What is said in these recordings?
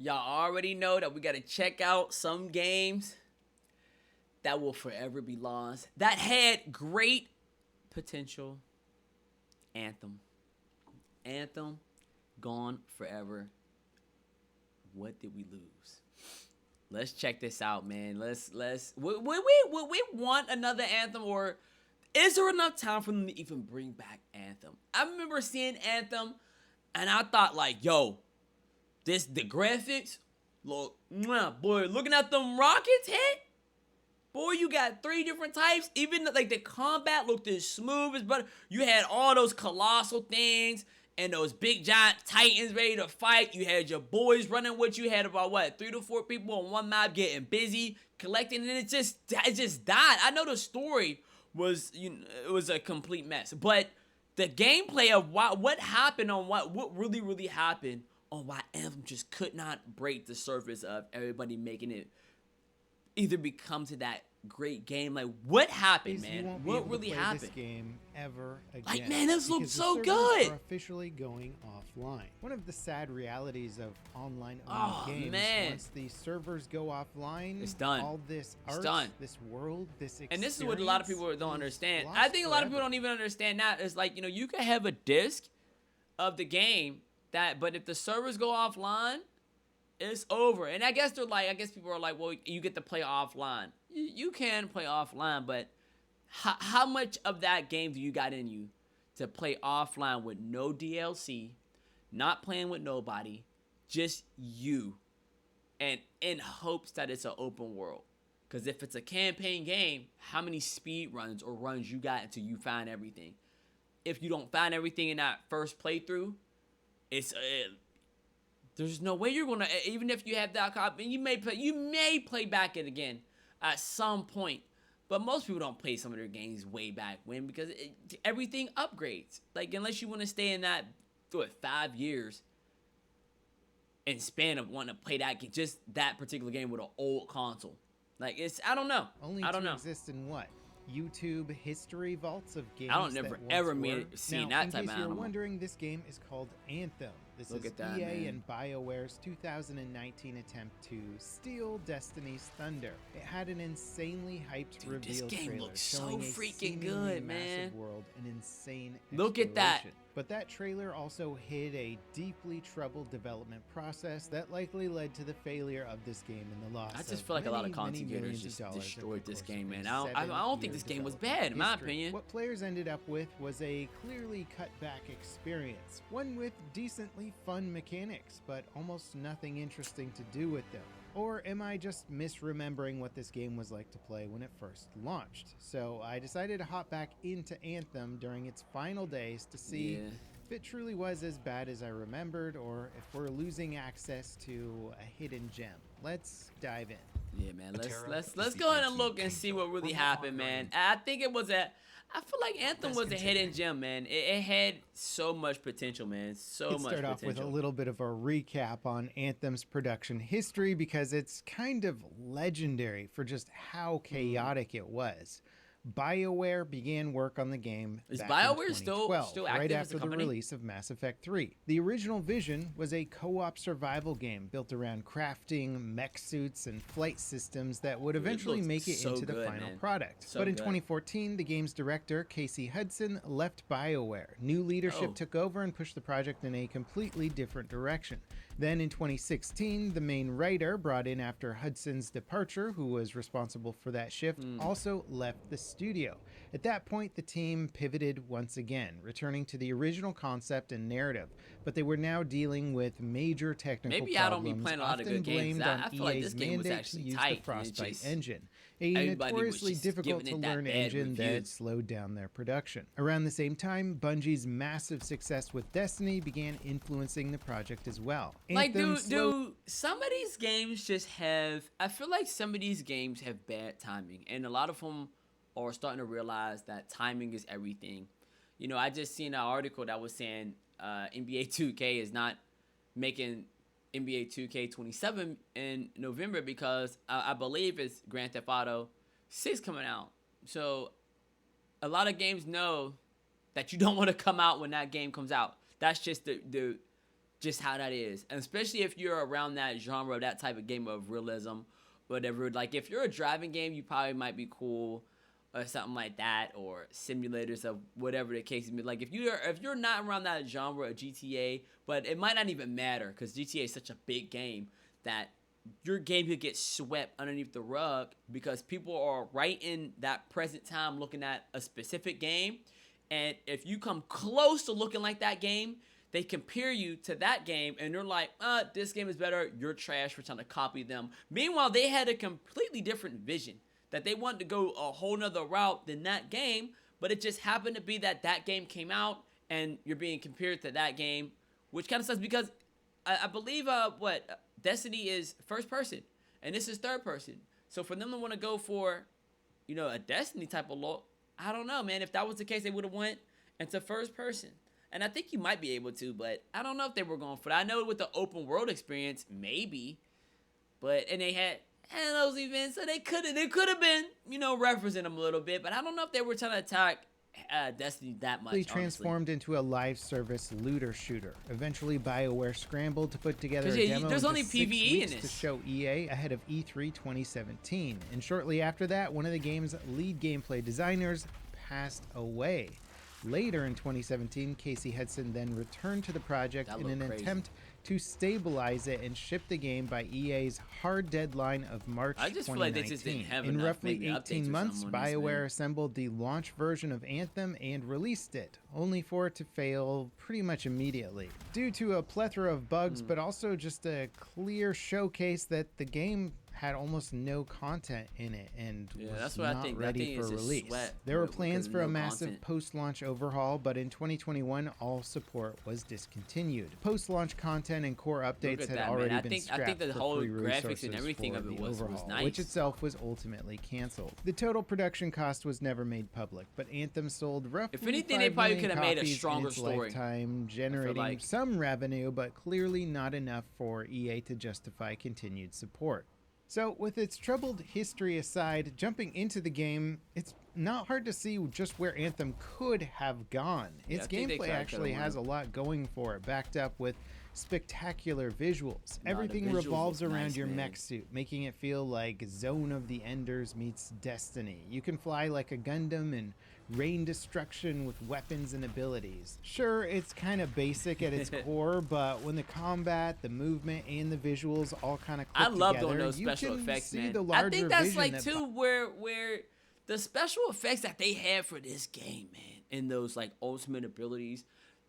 Y'all already know that we gotta check out some games that will forever be lost. That had great potential. Anthem. Anthem, gone forever. What did we lose? Let's check this out, man. Would we want another Anthem, or is there enough time for them to even bring back Anthem? I remember seeing Anthem, and I thought like, yo, the graphics, look, boy, looking at them rockets hit. Boy, you got 3 different types. Even like the combat looked as smooth as butter. You had all those colossal things and those big giant titans ready to fight. You had your boys running with you. You had about what, 3 to 4 people on one map getting busy collecting, and it just died. I know the story was, it was a complete mess, but the gameplay of what happened on what really happened on why Anthem just could not break the surface of everybody making it either become to that great game. Like, what happened, man? What really happened? This game ever again. Like, man, this looks so the good. are officially going offline. One of the sad realities of online games. Man. Once the servers go offline, it's done. All this art, this world, this experience, and this is what a lot of people don't understand. I think a lot of people don't even understand that. It's like, you can have a disc of the game but if the servers go offline, it's over. And I guess people are like, well, you get to play offline. You can play offline, but how much of that game do you got in you to play offline with no DLC, not playing with nobody, just you, and in hopes that it's an open world? Because if it's a campaign game, how many speed runs or runs you got until you find everything? If you don't find everything in that first playthrough, there's no way you're gonna, even if you have that copy, you may play back it again at some point, but most people don't play some of their games way back when, because everything upgrades. Like, unless you want to stay in that for 5 years and span of wanting to play that game, just that particular game with an old console. Like, I don't know. I don't know. Exist in what? YouTube history vaults of games. I don't never ever seen that type of animal. In case you're wondering, this game is called Anthem. This is EA and BioWare's 2019 attempt to steal Destiny's thunder. It had an insanely hyped reveal this game trailer looks showing so a freaking good, man. massive world, an insane Look at that. But that trailer also hid a deeply troubled development process that likely led to the failure of this game and the loss. I just feel like a lot of content creators just destroyed this game, man. I don't think this game was bad, in my opinion. What players ended up with was a clearly cut back experience, one with decently fun mechanics, but almost nothing interesting to do with them. Or am I just misremembering what this game was like to play when it first launched? So I decided to hop back into Anthem during its final days to see if it truly was as bad as I remembered, or if we're losing access to a hidden gem. Let's dive in. Yeah, man. Let's go ahead and look and see what really happened, man. I think it was I feel like Anthem was a hidden gem, man. It had so much potential, man. So much potential. Let's start off with a little bit of a recap on Anthem's production history, because it's kind of legendary for just how chaotic it was. BioWare began work on the game back in 2012, still right active after the release of Mass Effect 3. The original vision was a co-op survival game built around crafting, mech suits, and flight systems that would eventually make it into the final product. But in 2014, the game's director, Casey Hudson, left BioWare. New leadership took over and pushed the project in a completely different direction. Then in 2016, the main writer, brought in after Hudson's departure, who was responsible for that shift, also left the studio. At that point, the team pivoted once again, returning to the original concept and narrative, but they were now dealing with major technical problems. Maybe I don't be playing a lot of good games. I feel like this game was actually tight. The Frostbite engine, a notoriously difficult to learn engine that slowed down their production. Around the same time, Bungie's massive success with Destiny began influencing the project as well. Like, dude, some of these games just have, I feel like some of these games have bad timing, and a lot of them are starting to realize that timing is everything. I just seen an article that was saying NBA 2K is not making NBA 2K27 in November because I believe it's Grand Theft Auto 6 coming out. So a lot of games know that you don't want to come out when that game comes out. That's just the just how that is, and especially if you're around that genre, that type of game of realism, whatever. Like if you're a driving game, you probably might be cool, or something like that, or simulators of whatever the case may be. Like if you're not around that genre of GTA, but it might not even matter because GTA is such a big game that your game could get swept underneath the rug because people are right in that present time looking at a specific game, and if you come close to looking like that game, they compare you to that game, and they're like, this game is better, you're trash for trying to copy them. Meanwhile, they had a completely different vision, that they wanted to go a whole nother route than that game, but it just happened to be that that game came out, and you're being compared to that game, which kind of sucks, because I believe, Destiny is first person, and this is third person. So for them to want to go for, a Destiny type of look, I don't know, man. If that was the case, they would have went into first person. And I think you might be able to, but I don't know if they were going for that. I know with the open world experience, maybe. And they had those events, so they could have been, referencing them a little bit. But I don't know if they were trying to attack Destiny that much. Transformed into a live service looter shooter. Eventually, BioWare scrambled to put together a demo. There's only PvE in this to show EA ahead of E3 2017. And shortly after that, one of the game's lead gameplay designers passed away. Later in 2017, Casey Hudson then returned to the project in an attempt to stabilize it and ship the game by EA's hard deadline of March 2019. I just feel like they just didn't have enough. In roughly 18 months, BioWare assembled the launch version of Anthem and released it, only for it to fail pretty much immediately. Due to a plethora of bugs, but also just a clear showcase that the game had almost no content in it and was not ready for release. There were plans for a massive post-launch overhaul, but in 2021, all support was discontinued. Post-launch content and core updates had already been scrapped. I think the whole graphics and everything of it was nice, which itself was ultimately canceled. The total production cost was never made public, but Anthem sold roughly, if anything, they probably could have made a stronger story, generating some revenue, but clearly not enough for EA to justify continued support. So, with its troubled history aside, jumping into the game, it's not hard to see just where Anthem could have gone. Its gameplay actually has a lot going for it, backed up with spectacular visuals. Everything revolves around your mech suit, making it feel like Zone of the Enders meets Destiny. You can fly like a Gundam and rain destruction with weapons and abilities. Sure, it's kind of basic at its core, but when the combat, the movement, and the visuals all kind of click together, I love those special effects, man. I think that's like too where the special effects that they have for this game, man, and those like ultimate abilities.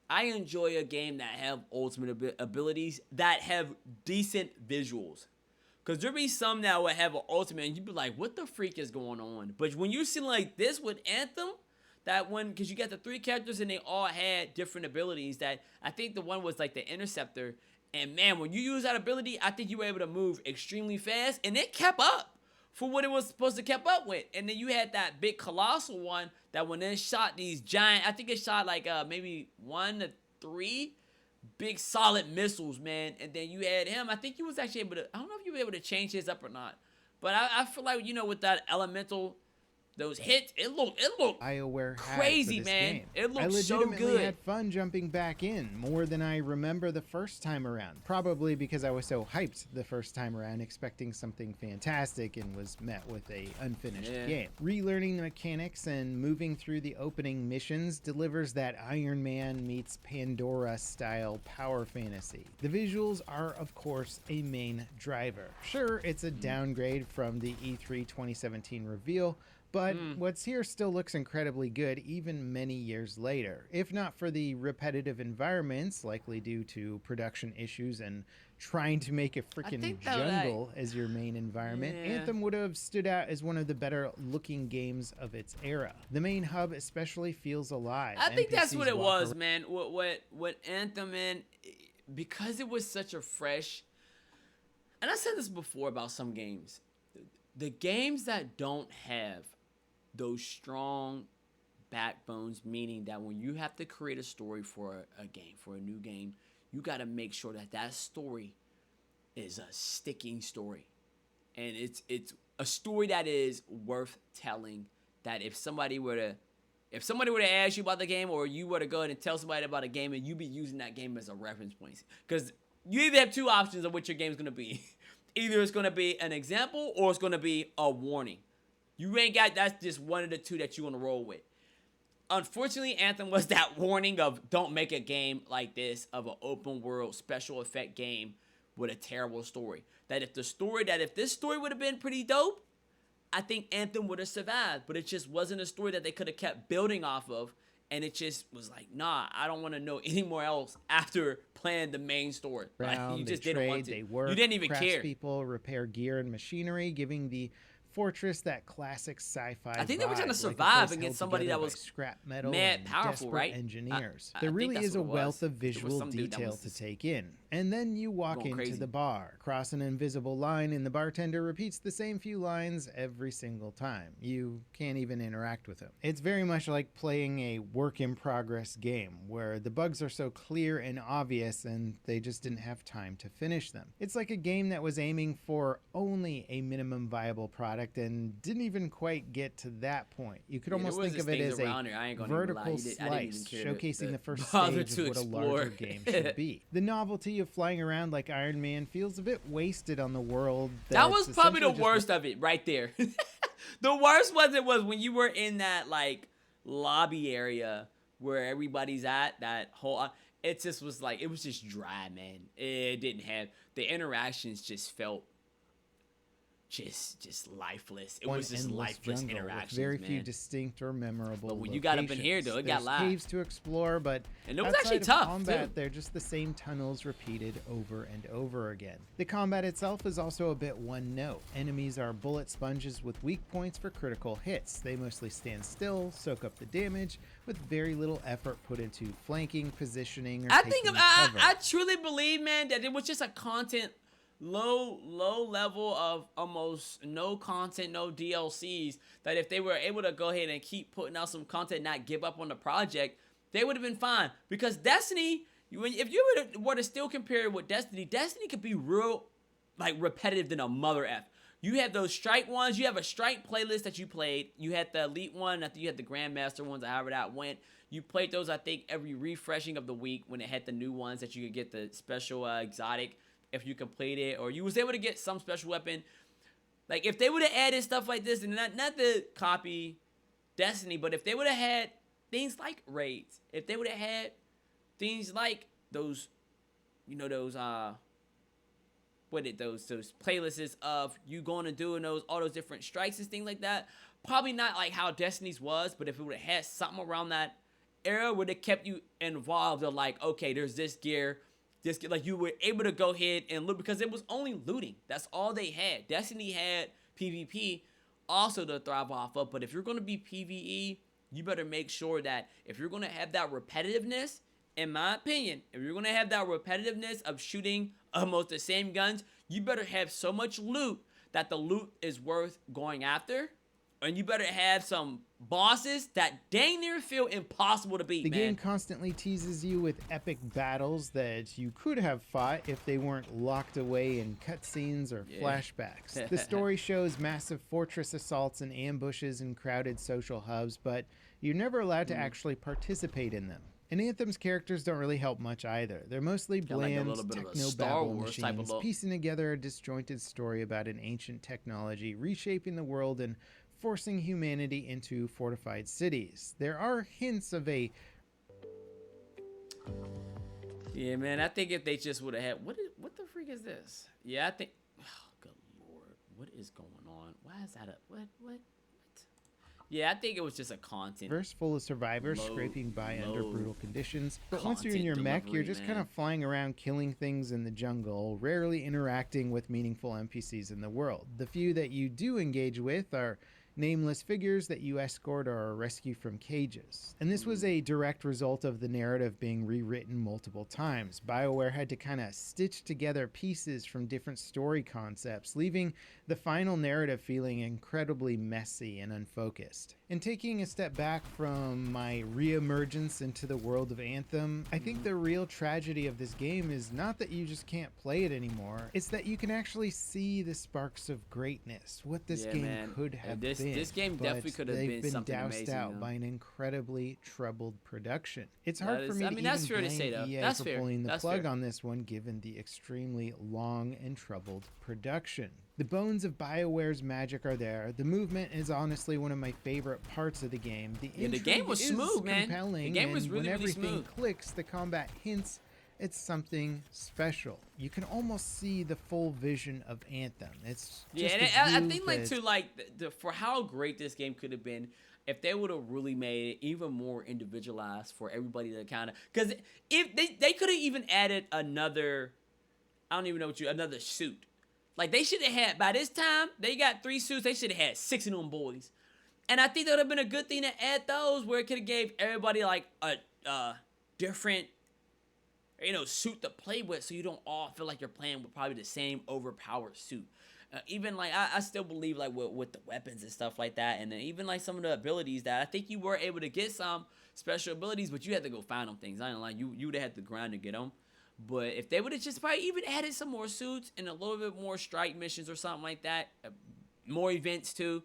I enjoy a game that have ultimate abilities that have decent visuals. Because there be some that would have an ultimate and you'd be like, what the freak is going on? But when you see like this with Anthem, that one, because you got the 3 characters and they all had different abilities, that I think the one was like the Interceptor. And man, when you use that ability, I think you were able to move extremely fast. And it kept up for what it was supposed to keep up with. And then you had that big colossal one that when it shot these giant, I think it shot like maybe 1 to 3 big solid missiles, man. And then you had him. I think he was actually able to, I don't know if you were able to change his up or not. But I feel like, with that elemental, those hits, it looked BioWare crazy, man. Game. It looked so good. I legitimately had fun jumping back in, more than I remember the first time around. Probably because I was so hyped the first time around, expecting something fantastic, and was met with a unfinished game. Relearning the mechanics and moving through the opening missions delivers that Iron Man meets Pandora style power fantasy. The visuals are, of course, a main driver. Sure, it's a downgrade from the E3 2017 reveal, but what's here still looks incredibly good even many years later. If not for the repetitive environments, likely due to production issues and trying to make a freaking jungle as your main environment, Anthem would have stood out as one of the better looking games of its era. The main hub especially feels alive. I think that's what it was, man. What Anthem because it was such a fresh, and I said this before about some games, the games that don't have those strong backbones, meaning that when you have to create a story for a game, for a new game, you got to make sure that story is a sticking story, and it's a story that is worth telling, that if somebody were to If somebody were to ask you about the game, or you were to go ahead and tell somebody about a game, and you be using that game as a reference point, because you either have two options of what your game's gonna be. Either it's gonna be an example, or it's gonna be a warning. You ain't got, that's just one of the two that you want to roll with. Unfortunately, Anthem was that warning of don't make a game like this, of an open world special effect game with a terrible story. That if this story would have been pretty dope, I think Anthem would have survived, but it just wasn't a story that they could have kept building off of, and it just was like, nah, I don't want to know anymore else after playing the main story. Like, you just didn't want to. They work, you didn't even care. People repair gear and machinery, giving the fortress that classic sci-fi I think they were trying to vibe, survive like against somebody that was scrap metal mad and powerful, right? Engineers. I there really think that's is a what it wealth was. of visual detail to take in. And then you walk into crazy. the bar, cross an invisible line, and the bartender repeats the same few lines every single time. You can't even interact with him. It's very much like playing a work-in-progress game, where the bugs are so clear and obvious, and they just didn't have time to finish them. It's like a game that was aiming for only a minimum viable product and didn't even quite get to that point. You could almost think of it as a vertical slice, showcasing the first stage of what a larger game should be. The novelty of flying around like Iron Man feels a bit wasted on the world. That was probably the worst of it right there. The worst was when you were in that like lobby area where everybody's at, that whole it just was like, it was just dry, man. It didn't have, the interactions just felt just lifeless. It was just lifeless interactions, very man. few distinct or memorable. But when you got up in here, though, it got live. Caves to explore, but and it was actually tough. Combat, they're just the same tunnels repeated over and over again. The combat itself is also a bit one note. Enemies are bullet sponges with weak points for critical hits. They mostly stand still, soak up the damage, with very little effort put into flanking, positioning, or taking cover. I truly believe, man, that it was just a content. Low level of almost no content, no DLCs, that if they were able to go ahead and keep putting out some content, not give up on the project, they would have been fine. Because Destiny, if you were to still compare it with Destiny could be real, like, repetitive than a mother F. You have those strike ones, you have a strike playlist that you played, you had the elite one, I think you had the grandmaster ones, however that went. You played those, I think, every refreshing of the week when it had the new ones that you could get the special exotic if you complete it, or you was able to get some special weapon. Like, if they would have added stuff like this, and not to copy Destiny, but if they would have had things like raids, if they would have had things like those, those playlists of you going and doing all those different strikes and things like that, probably not like how Destiny's was, but if it would have had something around that era, would have kept you involved of like, okay, there's this gear, like you were able to go ahead and loot, because it was only looting. That's all they had. Destiny had PvP also to thrive off of, but if you're going to be PvE, you better make sure that if you're going to have that repetitiveness, in my opinion, if you're going to have that repetitiveness of shooting almost the same guns, you better have so much loot that the loot is worth going after. And you better have some bosses that dang near feel impossible to beat, The game constantly teases you with epic battles that you could have fought if they weren't locked away in cutscenes or flashbacks. The story shows massive fortress assaults and ambushes in crowded social hubs, but you're never allowed to actually participate in them. And Anthem's characters don't really help much either. They're mostly bland, techno-babble machines, piecing together a disjointed story about an ancient technology reshaping the world and forcing humanity into fortified cities. There are hints of a... Yeah, man, I think if they just would have had... What the freak is this? Yeah, I think... Oh, good lord. What is going on? Why is that a... What? Yeah, I think it was just a content. Verse full of survivors scraping by under brutal conditions. But once you're in your mech, you're just kind of flying around killing things in the jungle, rarely interacting with meaningful NPCs in the world. The few that you do engage with are nameless figures that you escort or rescue from cages. And this was a direct result of the narrative being rewritten multiple times. BioWare had to kind of stitch together pieces from different story concepts, leaving the final narrative feeling incredibly messy and unfocused. And taking a step back from my re-emergence into the world of Anthem, I think the real tragedy of this game is not that you just can't play it anymore, it's that you can actually see the sparks of greatness, what this game could have been. this game definitely could have been something amazing. They've been doused out by an incredibly troubled production. It's hard for me to that's even fair to blame say, though. EA That's for fair. pulling the That's plug fair. on this one, given the extremely long and troubled production. The bones of BioWare's magic are there. The movement is honestly one of my favorite parts of the game. The game was smooth, man. Compelling, The game was really, when really everything smooth. clicks, the combat hints it's something special. You can almost see the full vision of Anthem. It's just I think for how great this game could have been, if they would have really made it even more individualized for everybody to kind of, because if they could have even added another suit. Like, they should have had, by this time they got 3 suits, they should have had 6 of them boys. And I think that would have been a good thing to add those, where it could have gave everybody like a different suit to play with, so you don't all feel like you're playing with probably the same overpowered suit. Even like I still believe like with the weapons and stuff like that, and then even like some of the abilities that I think you were able to get some special abilities, but you had to go find them things. I don't like you would have had to grind to get them. But if they would have just probably even added some more suits and a little bit more strike missions or something like that, more events too,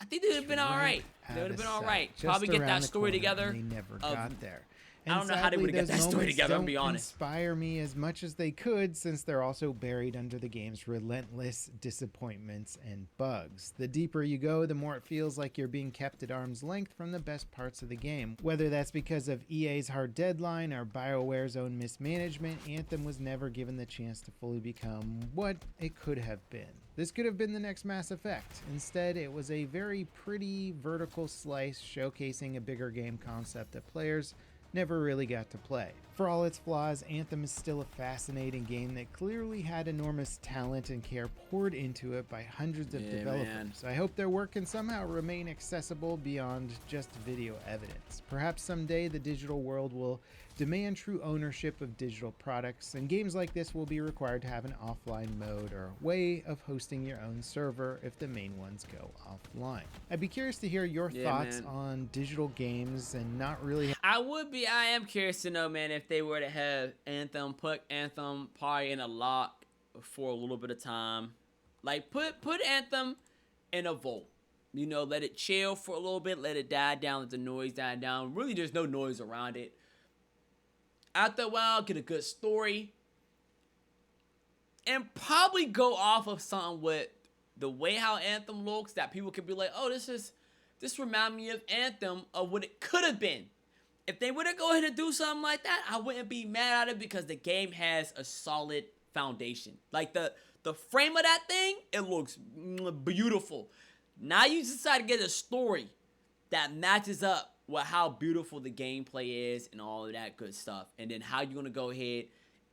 I think they would have been all right. They would have been all right. Probably get that story together. They never got there. And I don't know how they would have got that story together, I'll be honest. Inspire me as much as they could, since they're also buried under the game's relentless disappointments and bugs. The deeper you go, the more it feels like you're being kept at arm's length from the best parts of the game. Whether that's because of EA's hard deadline or BioWare's own mismanagement, Anthem was never given the chance to fully become what it could have been. This could have been the next Mass Effect. Instead, it was a very pretty vertical slice showcasing a bigger game concept that players never really got to play. For all its flaws, Anthem is still a fascinating game that clearly had enormous talent and care poured into it by hundreds of developers. Man. I hope their work can somehow remain accessible beyond just video evidence. Perhaps someday the digital world will demand true ownership of digital products, and games like this will be required to have an offline mode or way of hosting your own server if the main ones go offline. I'd be curious to hear your thoughts on digital games and not really... I am curious to know, man, if they were to have Anthem, put Anthem probably in a lock for a little bit of time. Like, put Anthem in a vault. Let it chill for a little bit, let it die down, let the noise die down. Really, there's no noise around it. After a while, get a good story. And probably go off of something with the way how Anthem looks, that people could be like, oh, this reminds me of Anthem, of what it could have been. If they were to go ahead and do something like that, I wouldn't be mad at it, because the game has a solid foundation. Like, the frame of that thing, it looks beautiful. Now you decide to get a story that matches up with how beautiful the gameplay is and all of that good stuff. And then how you're going to go ahead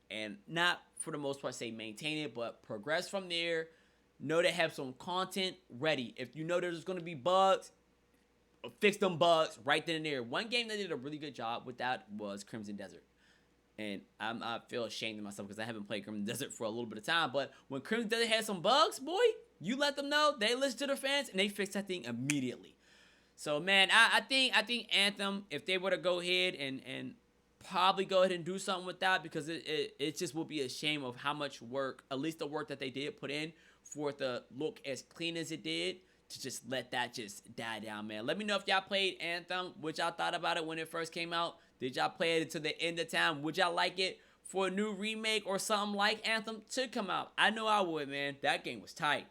and, not for the most part say maintain it, but progress from there. Know they have some content ready. If you know there's going to be bugs, fix them bugs right then and there. One game that did a really good job with that was Crimson Desert. And I feel ashamed of myself because I haven't played Crimson Desert for a little bit of time. But when Crimson Desert had some bugs, boy, you let them know, they listen to their fans, and they fixed that thing immediately. So, man, I think Anthem, if they were to go ahead and probably go ahead and do something with that, because it just will be a shame of how much work, at least the work that they did put in, for it to look as clean as it did, to just let that just die down, man. Let me know if y'all played Anthem, what y'all thought about it when it first came out. Did y'all play it until the end of time? Would y'all like it for a new remake or something like Anthem to come out? I know I would, man. That game was tight.